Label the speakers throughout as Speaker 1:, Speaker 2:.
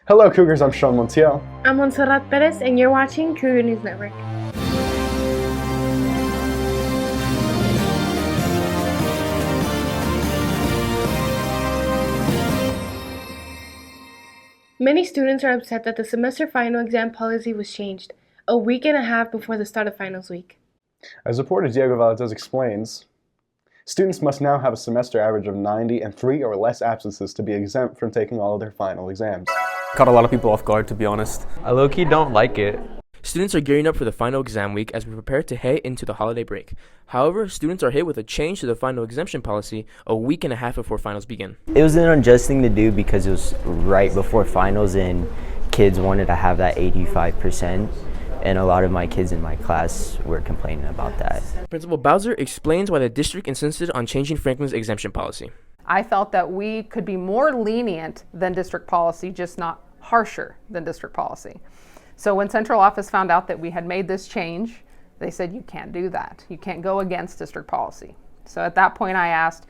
Speaker 1: Hello Cougars, I'm Sean Montiel.
Speaker 2: I'm Montserrat Perez, and you're watching Cougar News Network. Many students are upset that the semester final exam policy was changed a week and a half before the start of finals week.
Speaker 1: As reporter Diego Valadez explains, students must now have a semester average of 90 and 3 or less absences to be exempt from taking all of their final exams.
Speaker 3: Caught a lot of people off guard, to be honest.
Speaker 4: I low-key don't like it.
Speaker 3: Students are gearing up for the final exam week as we prepare to head into the holiday break. However, students are hit with a change to the final exemption policy a week and a half before finals begin.
Speaker 4: It was an unjust thing to do because it was right before finals and kids wanted to have that 85%. And a lot of my kids in my class were complaining about that.
Speaker 3: Principal Bowser explains why the district insisted on changing Franklin's exemption policy.
Speaker 5: I felt that we could be more lenient than district policy, just not harsher than district policy. So when central office found out that we had made this change, they said, you can't do that. You can't go against district policy. So at that point I asked,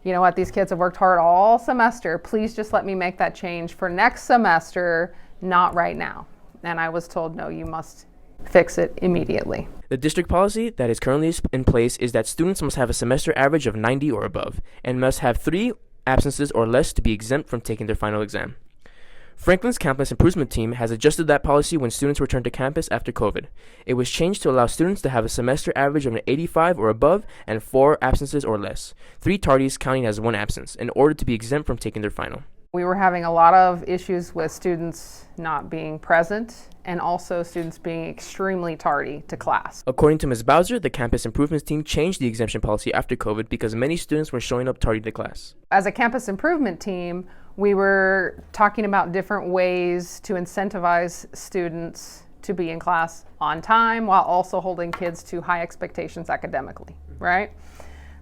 Speaker 5: you know what, these kids have worked hard all semester. Please just let me make that change for next semester, not right now. And I was told, no, you must fix it immediately.
Speaker 3: The district policy that is currently in place is that students must have a semester average of 90 or above and must have 3 absences or less to be exempt from taking their final exam. Franklin's campus improvement team has adjusted that policy when students returned to campus after COVID. It was changed to allow students to have a semester average of an 85 or above and 4 absences or less, 3 tardies counting as 1 absence, in order to be exempt from taking their final.
Speaker 5: We were having a lot of issues with students not being present and also students being extremely tardy to class.
Speaker 3: According to Ms. Bowser, the campus improvements team changed the exemption policy after COVID because many students were showing up tardy to class.
Speaker 5: As a campus improvement team, we were talking about different ways to incentivize students to be in class on time while also holding kids to high expectations academically, right?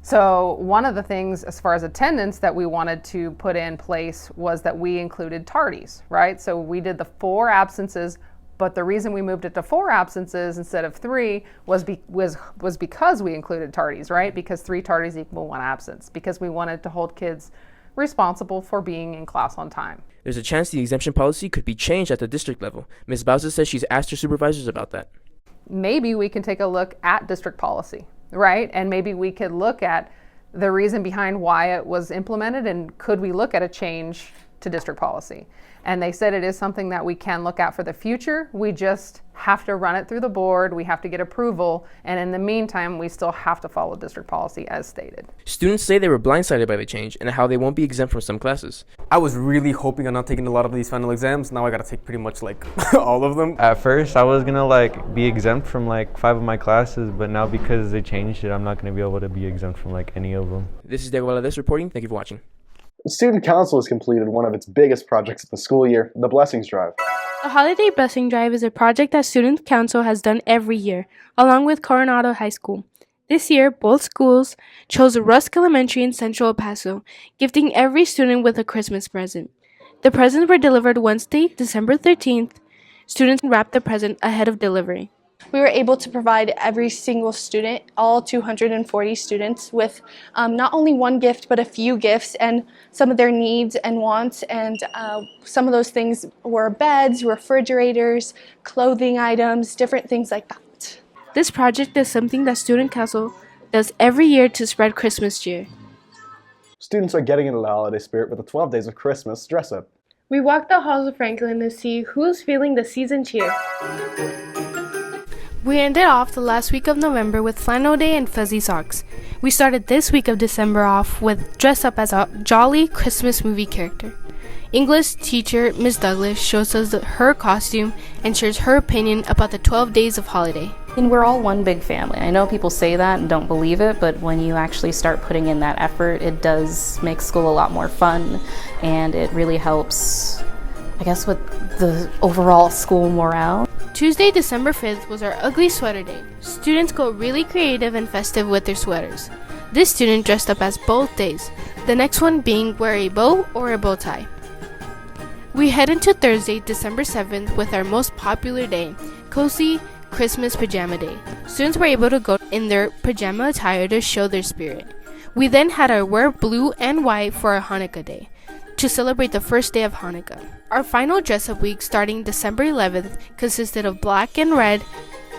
Speaker 5: So one of the things as far as attendance that we wanted to put in place was that we included tardies, right? So we did the 4 absences, but the reason we moved it to 4 absences instead of 3 was because we included tardies, right? Because 3 tardies equal 1 absence, because we wanted to hold kids responsible for being in class on time.
Speaker 3: There's a chance the exemption policy could be changed at the district level. Ms. Bowser says she's asked her supervisors about that.
Speaker 5: Maybe we can take a look at district policy, right? And maybe we could look at the reason behind why it was implemented and could we look at a change to district policy. And they said it is something that we can look at for the future. We just have to run it through the board. We have to get approval. And in the meantime, we still have to follow district policy as stated.
Speaker 3: Students say they were blindsided by the change and how they won't be exempt from some classes.
Speaker 6: I was really hoping on not taking a lot of these final exams. Now I gotta take pretty much like all of them.
Speaker 4: At first, I was gonna be exempt from 5 of my classes, but now because they changed it, I'm not gonna be able to be exempt from any of them.
Speaker 3: This is Diego Valadez reporting. Thank you for watching.
Speaker 1: The Student Council has completed one of its biggest projects of the school year, the Blessings Drive.
Speaker 2: The Holiday Blessing Drive is a project that Student Council has done every year, along with Coronado High School. This year, both schools chose Rusk Elementary in Central El Paso, gifting every student with a Christmas present. The presents were delivered Wednesday, December 13th. Students wrapped the present ahead of delivery.
Speaker 7: We were able to provide every single student, all 240 students, with not only one gift, but a few gifts and some of their needs and wants. And some of those things were beds, refrigerators, clothing items, different things like that.
Speaker 2: This project is something that Student Council does every year to spread Christmas cheer.
Speaker 1: Students are getting into the holiday spirit with the 12 Days of Christmas dress up.
Speaker 2: We walked the halls of Franklin to see who's feeling the season cheer. We ended off the last week of November with flannel day and fuzzy socks. We started this week of December off with dress up as a jolly Christmas movie character. English teacher Ms. Douglas shows us her costume and shares her opinion about the 12 days of holiday.
Speaker 8: And we're all one big family. I know people say that and don't believe it, but when you actually start putting in that effort, it does make school a lot more fun, and it really helps, I guess, with the overall school morale.
Speaker 2: Tuesday, December 5th was our ugly sweater day. Students go really creative and festive with their sweaters. This student dressed up as both days, the next one being wear a bow or a bow tie. We head into Thursday, December 7th with our most popular day, Cozy Christmas Pajama Day. Students were able to go in their pajama attire to show their spirit. We then had our wear blue and white for our Hanukkah day. to celebrate the first day of Hanukkah. Our final dress-up week starting December 11th consisted of black and red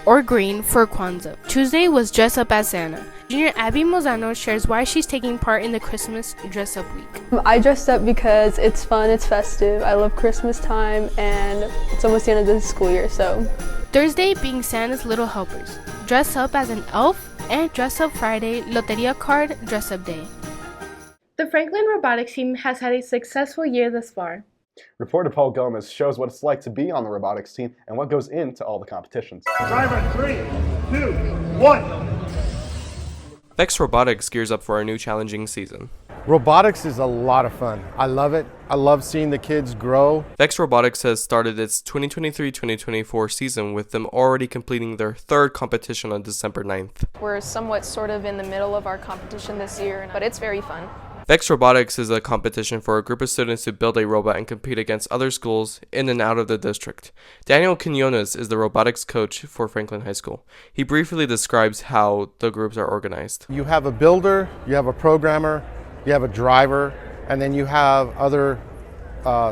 Speaker 2: or green for Kwanzaa. Tuesday was dress up as Santa. Junior Abby Mozano shares why she's taking part in the Christmas dress-up week.
Speaker 9: I dressed up because it's fun, it's festive. I love Christmas time and it's almost the end of the school year, so.
Speaker 2: Thursday being Santa's Little Helpers. Dress up as an elf, and Dress Up Friday, Loteria Card Dress Up Day. The Franklin Robotics team has had a successful year thus far.
Speaker 1: Reporter Paul Gomez shows what it's like to be on the robotics team and what goes into all the competitions.
Speaker 10: Driver, 3, 2, 1.
Speaker 3: Vex Robotics gears up for a new challenging season.
Speaker 11: Robotics is a lot of fun. I love it. I love seeing the kids grow.
Speaker 3: Vex Robotics has started its 2023-2024 season with them already completing their third competition on December 9th.
Speaker 12: We're somewhat sort of in the middle of our competition this year, but it's very fun.
Speaker 3: Vex Robotics is a competition for a group of students to build a robot and compete against other schools in and out of the district. Daniel Quinones is the robotics coach for Franklin High School. He briefly describes how the groups are organized.
Speaker 11: You have a builder, you have a programmer, you have a driver, and then you have other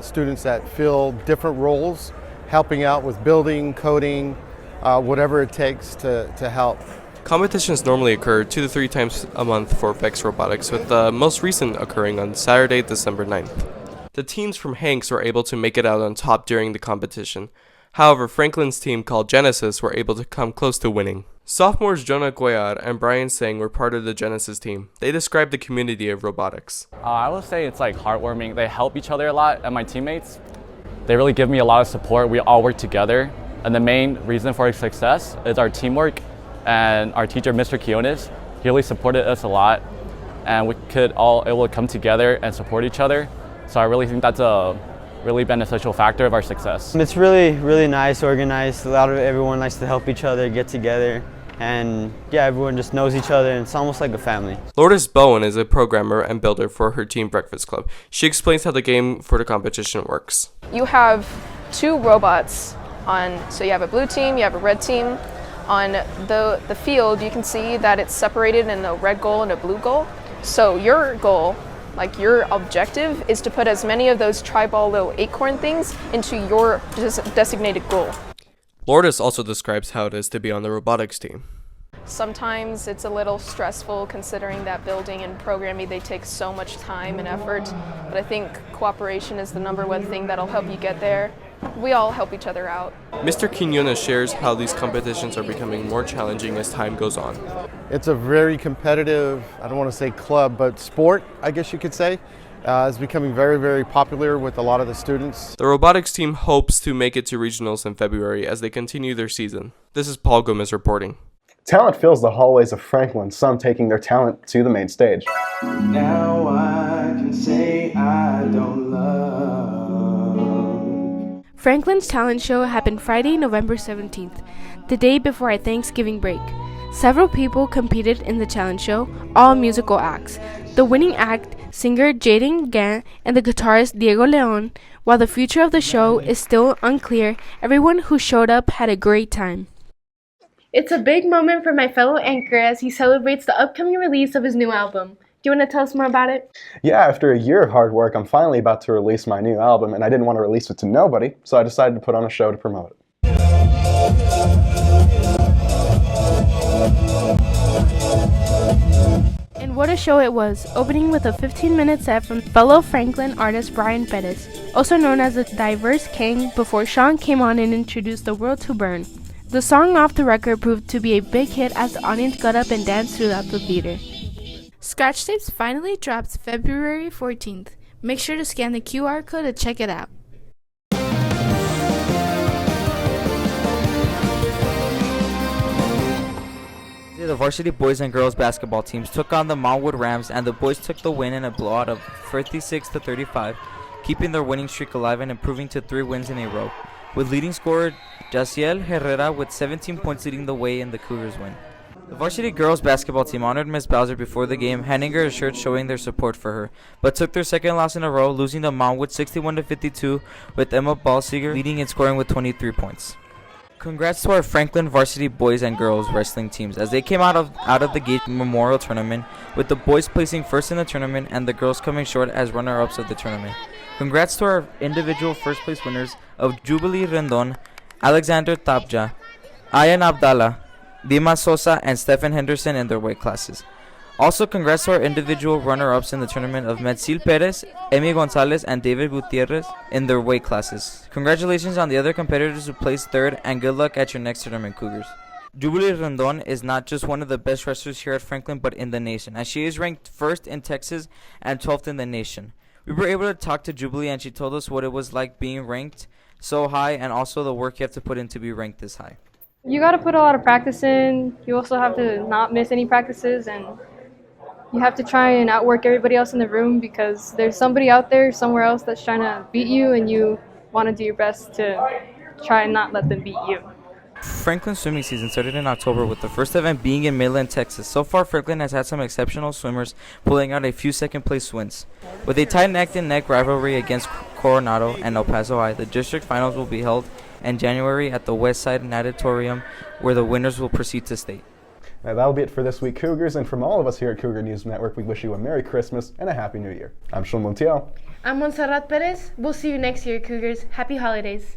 Speaker 11: students that fill different roles, helping out with building, coding, whatever it takes to help.
Speaker 3: Competitions normally occur 2 to 3 times a month for Vex Robotics, with the most recent occurring on Saturday, December 9th. The teams from Hanks were able to make it out on top during the competition. However, Franklin's team called Genesis were able to come close to winning. Sophomores Jonah Cuellar and Brian Sang were part of the Genesis team. They described the community of robotics.
Speaker 13: I would say it's like heartwarming. They help each other a lot, and my teammates, they really give me a lot of support. We all work together, and the main reason for our success is our teamwork. And our teacher, Mr. Quinones, he really supported us a lot, and we could all able to come together and support each other. So I really think that's a really beneficial factor of our success.
Speaker 4: It's really nice, organized. Everyone likes to help each other, get together, and yeah, everyone just knows each other, and it's almost like a family.
Speaker 3: Lourdes Bowen is a programmer and builder for her team Breakfast Club. She explains how the game for the competition works.
Speaker 12: You have 2 robots so you have a blue team, you have a red team. On the field, you can see that it's separated in a red goal and a blue goal. So your goal, like your objective, is to put as many of those tri-ball little acorn things into your designated goal.
Speaker 3: Lourdes also describes how it is to be on the robotics team.
Speaker 12: Sometimes it's a little stressful considering that building and programming, they take so much time and effort. But I think cooperation is the #1 thing that'll help you get there. We all help each other out.
Speaker 3: Mr. Quinones shares how these competitions are becoming more challenging as time goes on.
Speaker 11: It's a very competitive, I don't want to say club, but sport, I guess you could say. It's becoming very popular with a lot of the students.
Speaker 3: The robotics team hopes to make it to regionals in February as they continue their season. This is Paul Gomez reporting.
Speaker 1: Talent fills the hallways of Franklin, some taking their talent to the main stage.
Speaker 14: Now I can say I don't love.
Speaker 2: Franklin's talent show happened Friday, November 17th, the day before our Thanksgiving break. Several people competed in the challenge show, all musical acts. The winning act, singer Jaden Gant and the guitarist Diego Leon. While the future of the show is still unclear, everyone who showed up had a great time. It's a big moment for my fellow anchor as he celebrates the upcoming release of his new album. Do you want to tell us more about it?
Speaker 1: Yeah, after a year of hard work, I'm finally about to release my new album, and I didn't want to release it to nobody, so I decided to put on a show to promote it.
Speaker 2: And what a show it was, opening with a 15-minute set from fellow Franklin artist Brian Pettis, also known as the Diverse King, before Sean came on and introduced The World to Burn. The song Off the Record proved to be a big hit as the audience got up and danced throughout the theater. Scratch Tapes finally drops February 14th. Make sure to scan the QR code to check it out.
Speaker 15: The varsity boys and girls basketball teams took on the Monwood Rams, and the boys took the win in a blowout of 56-35, keeping their winning streak alive and improving to 3 wins in a row, with leading scorer Jaciel Herrera with 17 points leading the way in the Cougars win. The varsity girls basketball team honored Miss Bowser before the game, handing her a shirt showing their support for her, but took their second loss in a row, losing to Monwood 61-52, with Emma Ballseger leading and scoring with 23 points. Congrats to our Franklin varsity boys and girls wrestling teams as they came out of the gate Memorial Tournament, with the boys placing first in the tournament and the girls coming short as runner-ups of the tournament. Congrats to our individual first place winners of Jubilee Rendon, Alexander Tapja, Ayan Abdallah, Dima Sosa, and Stephen Henderson in their weight classes. Also, congrats to our individual runner-ups in the tournament of Metzil Perez, Emi Gonzalez, and David Gutierrez in their weight classes. Congratulations on the other competitors who placed third, and good luck at your next tournament, Cougars. Jubilee Rendon is not just one of the best wrestlers here at Franklin, but in the nation, as she is ranked first in Texas and 12th in the nation. We were able to talk to Jubilee, and she told us what it was like being ranked so high, and also the work you have to put in to be ranked this high.
Speaker 16: You got to put a lot of practice in. You also have to not miss any practices, and you have to try and outwork everybody else in the room because there's somebody out there somewhere else that's trying to beat you, and you want to do your best to try and not let them beat you.
Speaker 15: Franklin's swimming season started in October with the first event being in Midland, Texas. So far, Franklin has had some exceptional swimmers pulling out a few second-place wins. With a tight neck-and-neck rivalry against Coronado and El Paso High, the district finals will be held in January at the West Side Natatorium, where the winners will proceed to state.
Speaker 1: Now that'll be it for this week, Cougars, and from all of us here at Cougar News Network, we wish you a Merry Christmas and a Happy New Year. I'm Sean Montiel.
Speaker 2: I'm Montserrat Perez. We'll see you next year, Cougars. Happy holidays.